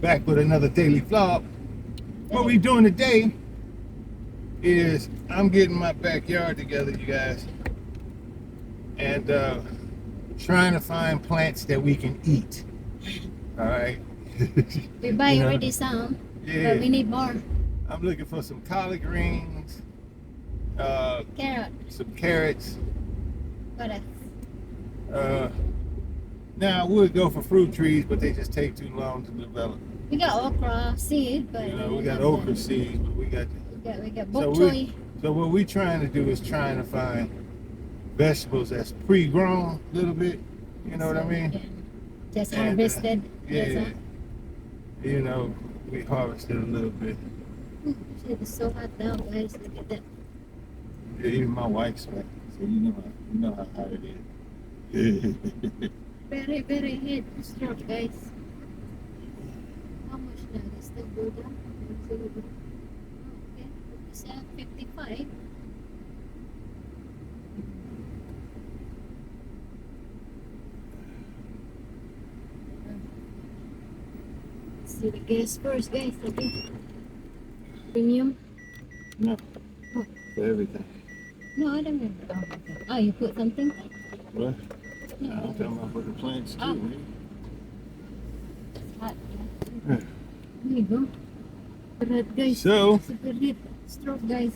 Back with another daily vlog. What we doing today is I'm getting my backyard together, you guys, and trying to find plants that we can eat. All right. We buy already some, but we need more. I'm looking for some collard greens, Carrot. some carrots. What else? Now I would go for fruit trees, but they just take too long to develop. We got okra seed, but We got okra seeds, but we got bok choy. So what we're trying to do is trying to find vegetables that's pre-grown a little bit. You know what I mean? Just harvested. Yeah. We harvested a little bit. It is so hot now, guys. Look at that. Yeah, even my wife's back, so you know how hot it is. Very, very hot stroke, guys. How much now? Is that go down? Okay, it's 55. Let's see the gas first, guys. Okay. Premium? No, Oh. for everything. No, I don't remember. Oh, okay. Oh, you put something? What? No. I'm talking about for the plants too. Oh. Man. Hot. There you go. Red, guys. So, Super hot stroke, guys.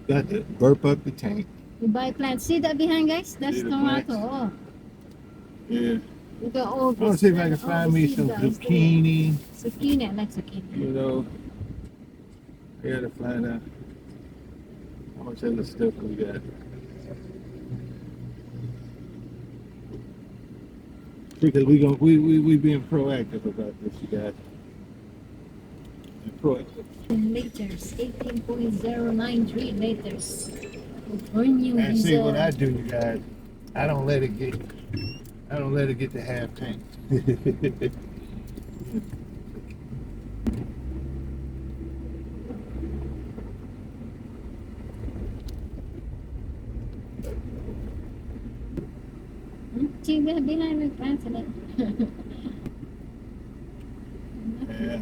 got to burp up the tank. We buy plants. See that behind, guys? That's See the tomato. plants? Oh, Yeah. we got all I this. want to see if I can all find the me seeds some are still- zucchini. Zucchini, I like zucchini. I gotta find out how much other stuff we got. Because we being proactive about this, you guys. Proactive. Liters, 18.093 liters. Burning And see diesel. what I do, you guys. I don't let it get to half tank. See, behind the plants in it. Yeah.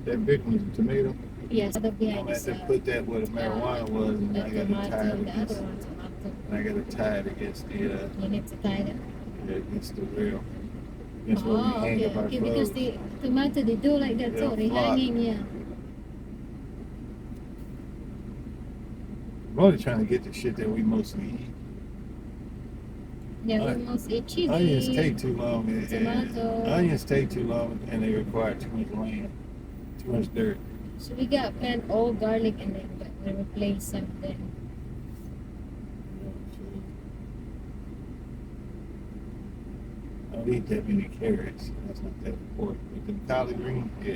That big one's a tomato. Yes, the I behind had is to put that where the marijuana was, and I got to tie it the other against. one tomato. And I got to tie it against the You need to tie them. against the rail. Against where we Oh, hang okay, up our okay, because clothes. the tomato, they do like that They'll too. They flop. hanging, yeah. I'm only trying to get the shit that we mostly eat. Yeah, we Onion- must eat chili. Onions take too long. Tomato. Onions take too long, and they require too much land, too much dirt. So we got plant all garlic and then we replace something. I don't eat that many carrots. That's not that important. But the collard greens, yeah.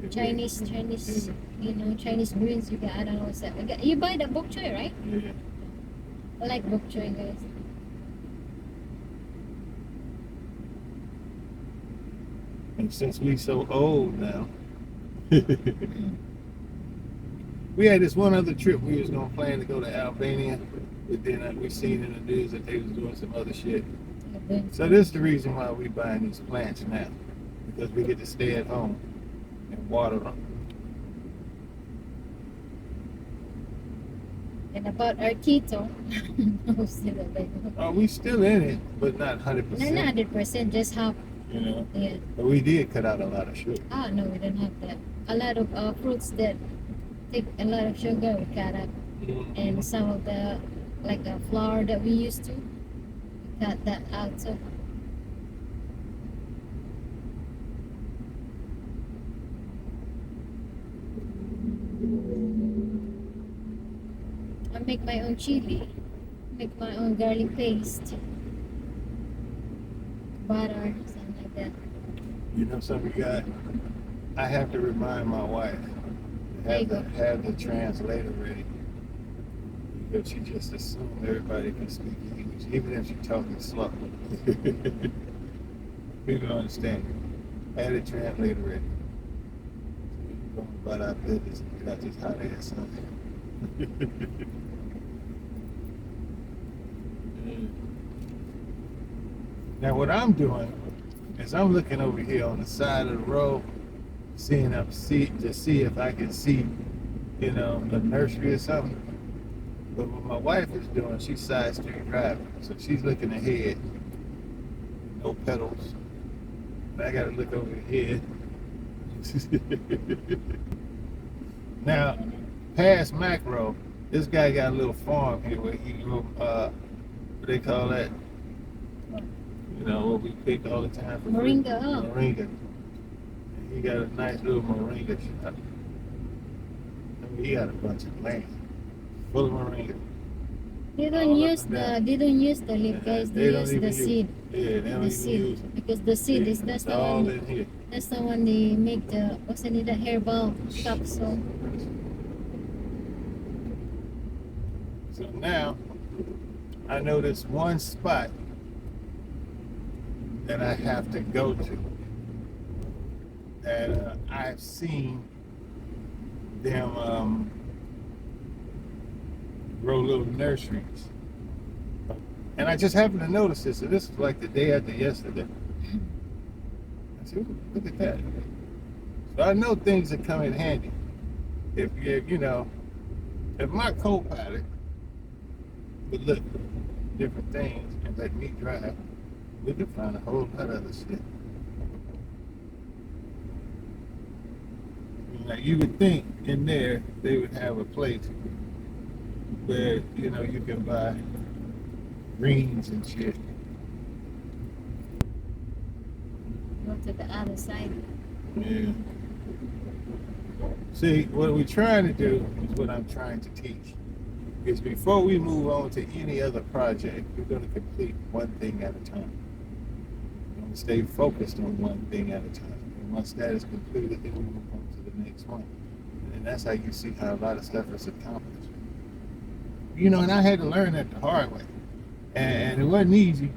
They're Chinese, Chinese greens. You got, I don't know what's that. You buy the bok choy, right? Yeah. I like bok choy, guys. And since we so old now, we had this one other trip we was gonna plan to go to Albania, but then we seen in the news that they was doing some other shit. So this is the reason why we buying these plants now, because we get to stay at home and water them. And about our keto, no, still available. Oh, we still in it, but not No, 100%. not 100%, just half. Yeah. But we did cut out a lot of sugar. Ah, no, we don't have that. A lot of fruits that take a lot of sugar we cut up, and some of the flour that we used to, we cut that out. So I make my own chili, make my own garlic paste, butter, something like that. You know something, guy? I have to remind my wife to have the translator ready, because she just assumed everybody can speak English, even if she's talking slow. People don't understand. Have the translator ready. So we can go about our business and get out this hot ass sun. Now what I'm doing as I'm looking over here on the side of the road, seeing up to see if I can see, you know, a nursery or something. But what my wife is doing, she's side street driving, so she's looking ahead, no pedals. But I gotta look over here. Now, past Macro, this guy got a little farm here where he grew, what they call that? You know, what we pick all the time for Moringa. food. Moringa. And he got a nice little moringa shop. I mean, he got a bunch of land full of moringa. They All don't up use and the down. leaf, guys. They They don't use even the use seed. Yeah, they don't The even seed, use it. because the seed is It's all in here. that's the one they make the what's in it, the herbal capsule. So now, I know this one spot that I have to go to that I've seen them grow little nurseries. And I just happened to notice this, and this was like the day after yesterday. I said, "Ooh, look at that." So I know things that come in handy. If you know, if my co-pilot would look at different things and let me drive, we could find a whole lot of other shit. Now, you would think in there they would have a place where, you know, you can buy greens and shit. Go to the other side. Yeah. See, what we're trying to do is what I'm trying to teach. Is before we move on to any other project, we're going to complete one thing at a time. We're going to stay focused on one thing at a time. And once that is completed, then we move on to the next one. And that's how you see how a lot of stuff is accomplished. You know, and I had to learn that the hard way. And it wasn't easy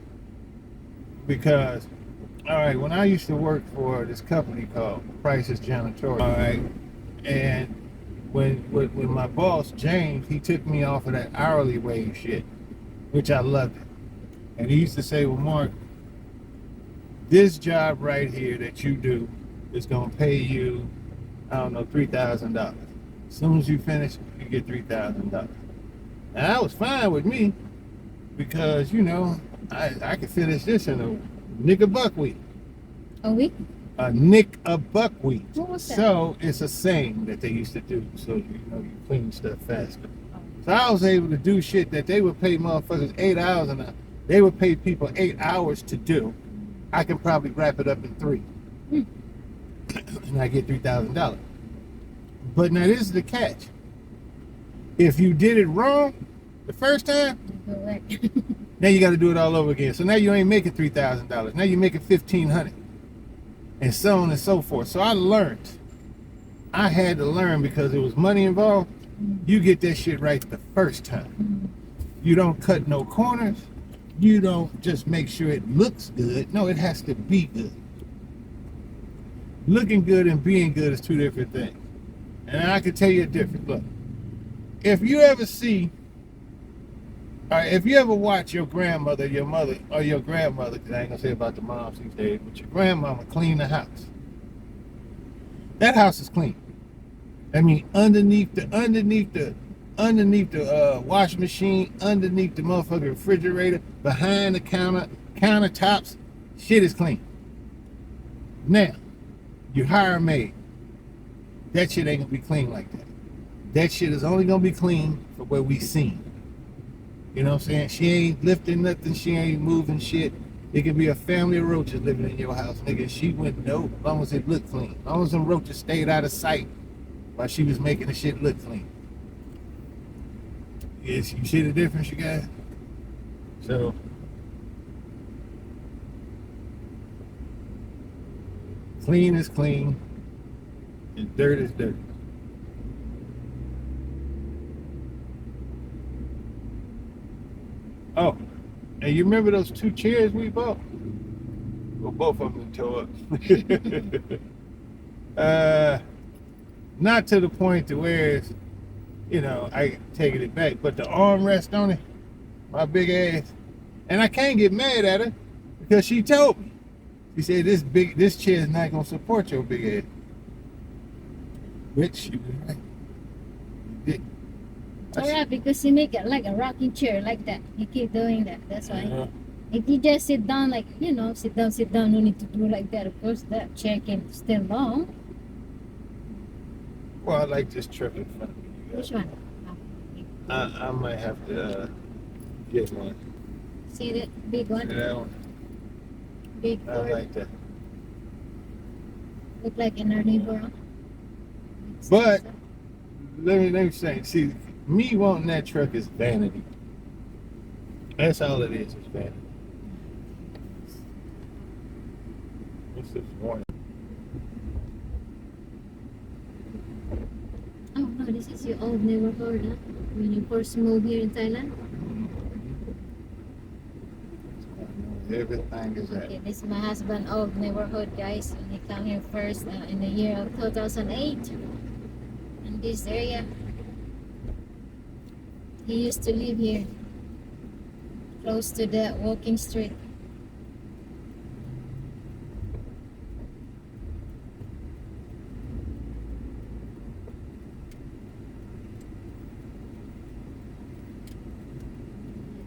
because, all right, when I used to work for this company called Price's Janitorial, all right, and when my boss, James, he took me off of that hourly wage shit, which I loved it. And he used to say, well, Mark, this job right here that you do is going to pay you, I don't know, $3,000. As soon as you finish, you get $3,000. And that was fine with me because, you know, I could finish this in a nick of buckwheat. A week? A nick of buckwheat. What was that? So it's a saying that they used to do, so you know you clean stuff faster. So I was able to do shit that they would pay motherfuckers 8 hours an hour. They would pay people 8 hours to do. I can probably wrap it up in 3. And I get $3,000. But now this is the catch. If you did it wrong the first time, Correct. now you got to do it all over again. So now you ain't making $3,000. Now you're making $1,500. And so on and so forth. So I learned. I had to learn because there was money involved. You get that shit right the first time. You don't cut no corners. You don't just make sure it looks good. No, it has to be good. Looking good and being good is 2 different things. And I can tell you a difference. Look, if you ever see, all right, if you ever watch your grandmother, your mother, or your grandmother, because I ain't gonna say about the moms these days, but your grandmama clean the house. That house is clean. I mean, underneath the wash machine, underneath the motherfucking refrigerator, behind the countertops, shit is clean. Now, you hire a maid. That shit ain't gonna be clean like that. That shit is only gonna be clean for where we seen. You know what I'm saying? She ain't lifting nothing. She ain't moving shit. It could be a family of roaches living in your house, nigga. She went nope, as long as it looked clean. As long as them roaches stayed out of sight while she was making the shit look clean. Yes, you see the difference, you guys? So, clean is clean, and dirt is dirt. Oh, and you remember those 2 chairs we bought? Well, both of them tore up. Not to the point to where it's, you know, I taking it back, but the armrest on it, my big ass, and I can't get mad at her because she told me. He said this chair is not gonna support your big ass. Which you was right. You did. Alright, because you make it like a rocking chair like that. You keep doing that. That's why. Uh, If you just sit down like, sit down, no need to do like that. Of course, that chair can stay long. well, I like this truck in front of me. You Which guys. one? I might have to get one. See that big one? See that one? Big I Ford. like that. Look like in our neighbor. Huh? But let me say, see, me wanting that truck is vanity. That's all it is vanity. What's this warning? Oh no, this is your old neighborhood, huh? When you first moved here in Thailand. Everything is that. Okay, this is my husband's old neighborhood, guys. When he came here first in the year of 2008 in this area. He used to live here, close to the walking street.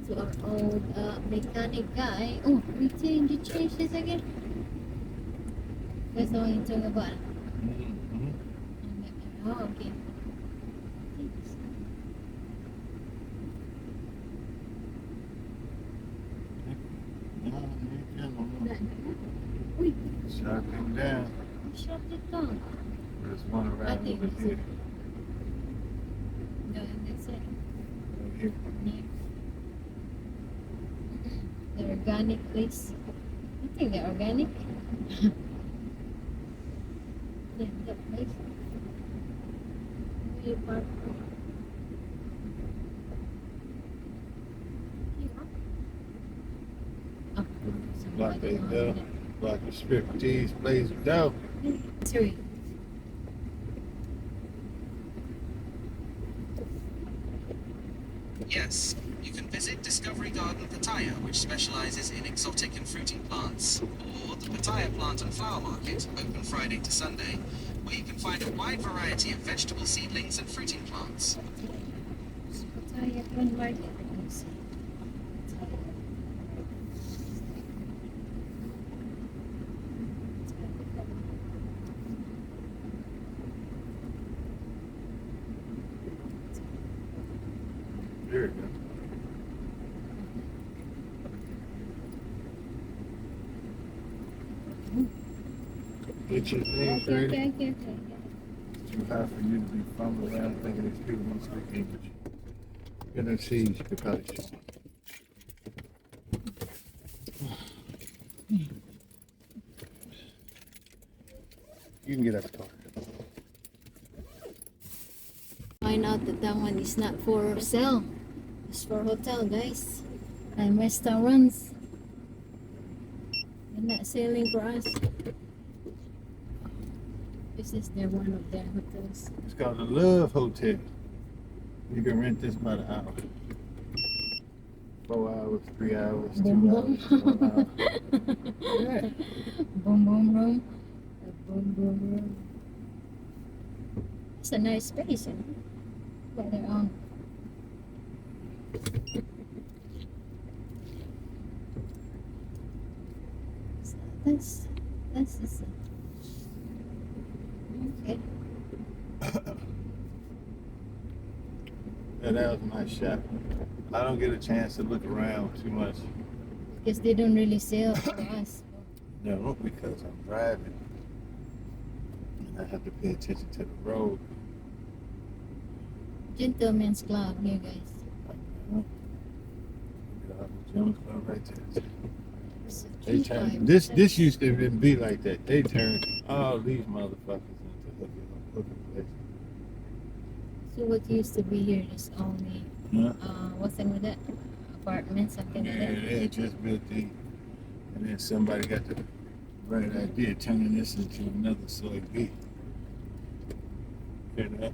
To our old mechanic guy. Oh, we changed this again. That's all you talk about. Mhm. Oh, okay. Uy, Shut him down. shut it down. There's one I around think over it's here. No, that's it. Over here. Yeah. The organic place. I think they're organic. Yeah, that place. Where you park? Here. Oh, Block somebody that on door. it. Block the strip tease, plays dope. Sorry. Yes, you can visit Discovery Garden Pattaya, which specializes in exotic and fruiting plants, or the Pattaya Plant and Flower Market, open Friday to Sunday, where you can find a wide variety of vegetable seedlings and fruiting plants. Pattaya Plant Market. Let me see. There you go. Get your things Okay, ready. okay. It's too high for you to be fumbling around thinking these people don't speak English. You're gonna see the college. You can get out the car. Find out that that one is not for sale. It's for hotel, guys. And restaurants. They're not selling for us. This is their one of their hotels. It's called the Love Hotel. You can rent this by the hour. 4 hours, 3 hours, 2 Boom hours, boom. 1 hour. Yeah. Boom boom room. A boom boom room. It's a nice space, you know. Got their own. So that's just okay. Yeah, that was a nice shot. I don't get a chance to look around too much. Because they don't really sell for us. No, because I'm driving. And I have to pay attention to the road. Gentlemen's club here, guys. Jones Club right there. It's a They 3-5. turn, this used to be like that. They turned all these motherfuckers into hooking places. So what used to be here is only Huh? what's the name of that? Apartment, something like Yeah, that. they had just built the, and then somebody got the right idea turning this into another soy beef. You know?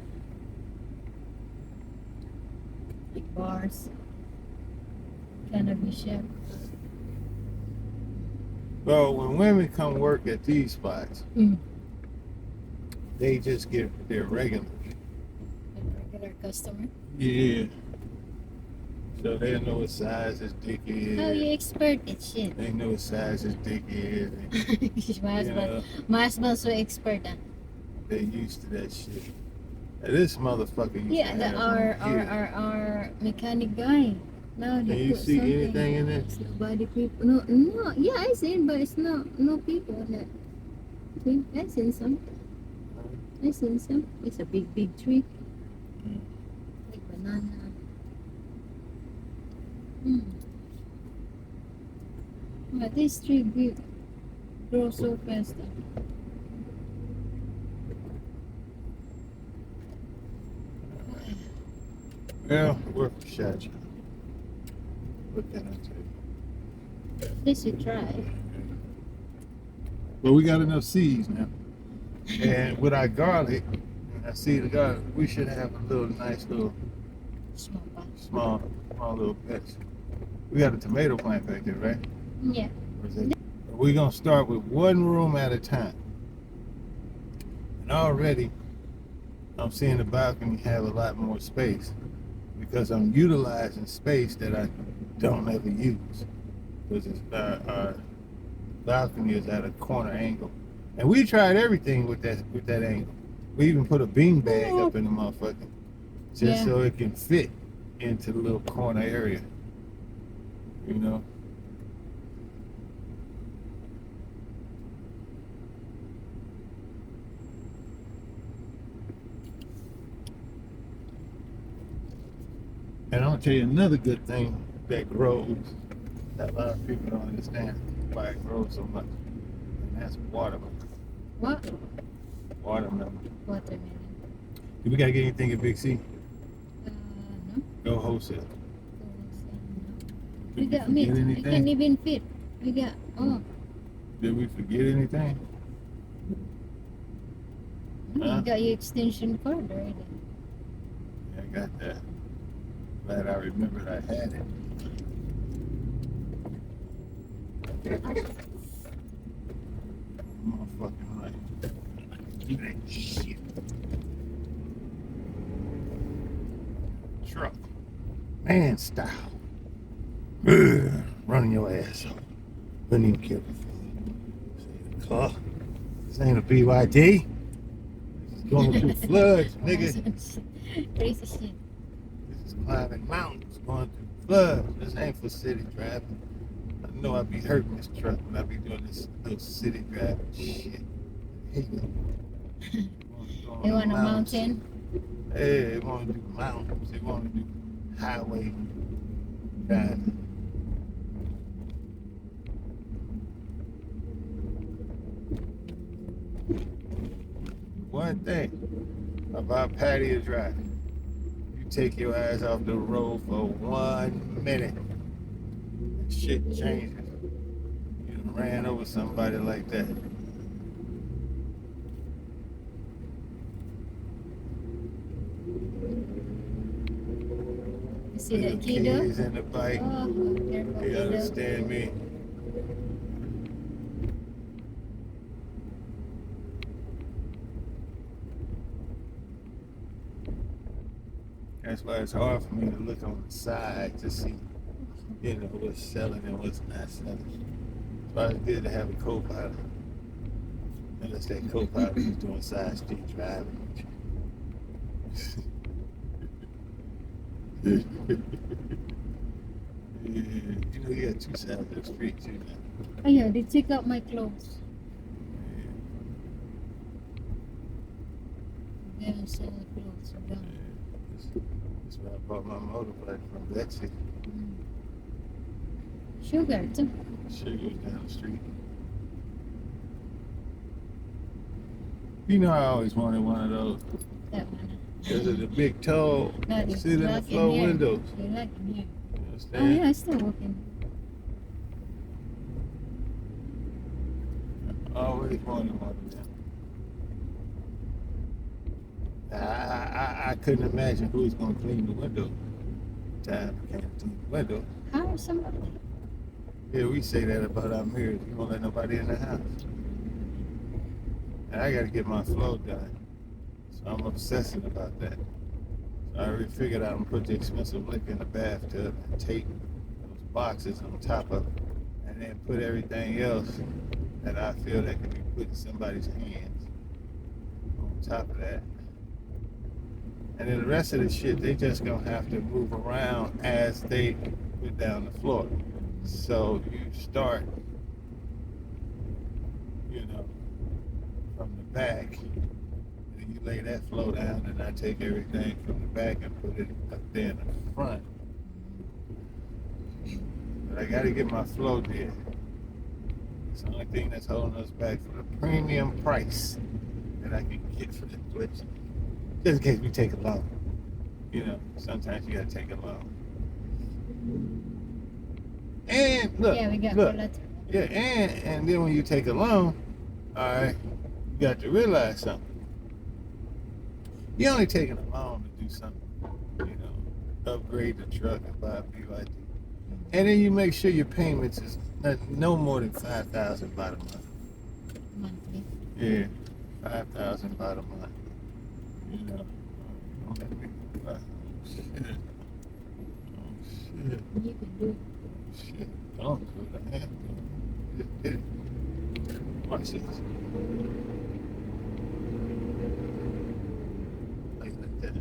Like bars. Cannabis shop. Well, when women come work at these spots, Mm. they just get their regular. Regular customer. Yeah. So they know what size his dick is. Oh, you expert at shit. They know what size his dick is. my You know, husband's so expert. they used to that shit. And this motherfucker used Yeah, to the, have our mechanic guy. Now Can he you put see something. anything in there? It's nobody people. No. Yeah, I seen, but it's no people in it. See, I seen some. It's a big tree. Mm. Like banana. Hmm. But this tree grows so fast. Well, worth a shot. What can I tell you? At least you try. But we got enough seeds now. And with our garlic, I see the garlic, we should have a little nice little Small one. small little patch. We got a tomato plant back there, right? Yeah. Or is it? We're gonna start with one room at a time. And already I'm seeing the balcony have a lot more space because I'm utilizing space that I don't ever use. Because our balcony is at a corner angle. And we tried everything with that angle. We even put a bean bag up in the motherfucker just so it can fit into the little corner area. You know? And I'm gonna tell you another good thing that grows that a lot of people don't understand why it grows so much. And that's watermelon. What? Watermelon. Watermelon. Do we gotta get anything at Big C? No. Go wholesale. We Did we got meat. forget We anything? can't even fit. We got Did we forget anything? Huh? You got your extension cord already. Yeah, I got that. Glad I remembered I had it. Motherfucking right. Do that shit. Truck. Man style. Ugh, running your ass off. Wouldn't even care before. The car. This ain't a BYD. This is going through floods, nigga. Crazy shit. This is climbing mountains, going through floods. This ain't for city driving. I know I be hurting this truck when I be doing this little city driving shit. Hate it. You want a mountain? Hey, they want to do mountains. They want to do highway driving. One thing about patio driving, you take your ass off the road for 1 minute, and shit changes. You done ran over somebody like that. You see that The kiddo? kids in the bike, Oh, careful, you kiddo. understand me? That's why it's hard for me to look on the side to see, you know, what's selling and what's not selling. That's why it's good to have a co-pilot. Unless that co-pilot is doing side street driving. Yeah, you know, you got two sides of the street too now. Oh yeah, they take out my clothes. They don't sell the clothes. So don't. That's why I bought my motorbike from Betsy. Sugar too. Sugar's down the street. You know, I always wanted one of those. That one. Because of the big toe, No, sit in the like floor here. windows. You like in here. You Oh understand? yeah, it's still working. I always wanted one of them. I couldn't imagine who was going to clean the window. Time I can't clean the window. Hire somebody. Yeah, we say that about our mirrors. You won't let nobody in the house. And I gotta get my flow done. So I'm obsessing about that. So I already figured out I'm gonna put the expensive liquor in the bathtub and tape those boxes on top of it. And then put everything else that I feel that can be put in somebody's hands on top of that. And then the rest of the shit, they just gonna have to move around as they put down the floor. So you start, from the back, and you lay that flow down, and I take everything from the back and put it up there in the front. But I gotta get my flow there. It's the only thing that's holding us back for the premium price that I can get for the place. Just in case we take a loan. Sometimes you gotta take a loan. And look, Yeah, we got look, collateral. yeah, and then when you take a loan, all right, you got to realize something. You're only taking a loan to do something, upgrade the truck and buy a BYD. And then you make sure your payments is no more than $5,000 by the month. Monthly. Yeah, $5,000 by the month. Don't let me buy. Oh shit. You can do it. Shit. Don't do it. I have to. Just did it. Watch this. Like that.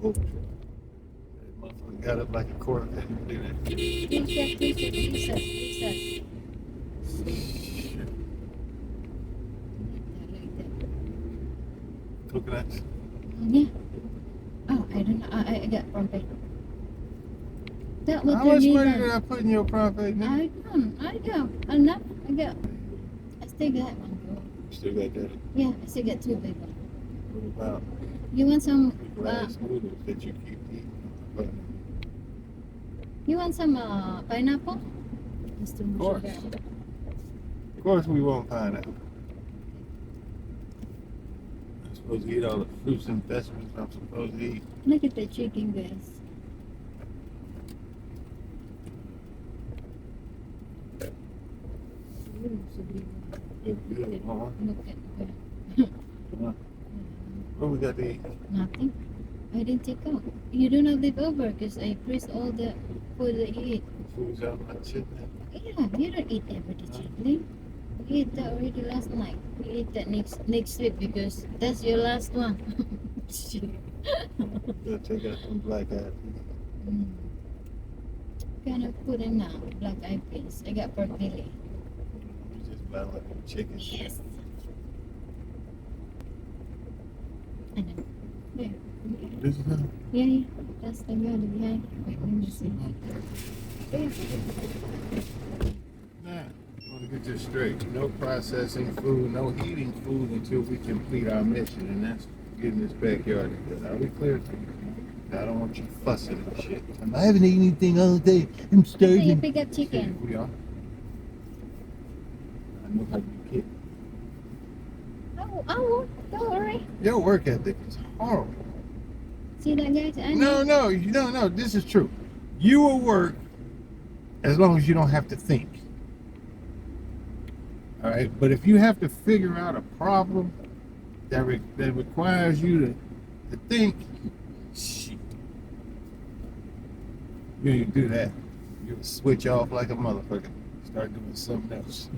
Oh, that motherfucker got up like a Corvette. Look at that. Please, Shit. like that. Coconuts. Yeah. Oh, I don't know. I got profit. That was How the much money reason. did I put in your profit? I got enough. I still got one. You still got that? Yeah, I still got two big ones. What about You want some? the glass noodles that you keep eating? But You want some pineapple? It's too much course. sugar. of course we want pineapple. I'm supposed to eat all the fruits and vegetables I'm supposed to eat. Look at the chicken, guys. Ooh, so big. Look good, huh? Look at that. Huh? What we got to eat? Nothing. I didn't take out. You do not leave over because I press all the food that you eat. Food's out my chitney. Yeah, you don't eat every day, chicken. You ate that already last night. You eat that next week because that's your last one. Gotta take out some black eyed peas. Kind of put in now, black eyed peas. I got pork belly. We just buy like a chicken. Yes. I know. There. This is not. Yeah. That's the guy behind. Wait, let me see. There. Nah, I want to get this straight. No processing food, no eating food until we complete our mission, and that's getting this backyard together. Are we clear? I don't want you fussing and shit. I haven't eaten anything all day. I'm After you starving. pick up chicken. We are. I know how you get. Oh, don't worry. Your work ethic is horrible. See that, guys? I know. No. This is true. You will work as long as you don't have to think. All right, but if you have to figure out a problem that requires you to think, shit, you ain't do that. You'll switch off like a motherfucker. Start doing something else.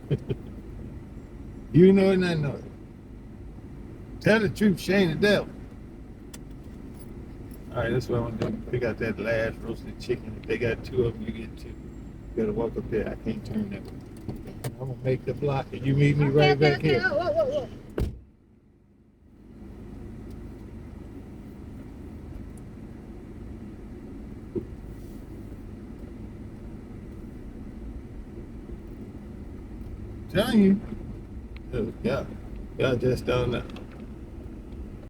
You know it and I know it. Tell the truth, shame the devil. All right, that's what I want to do. Pick out that last roasted chicken. If they got two of them, you get two. You gotta walk up there. I can't turn that way. I'm gonna make the block and you meet me right back here. Whoa. Telling you. Y'all just don't know.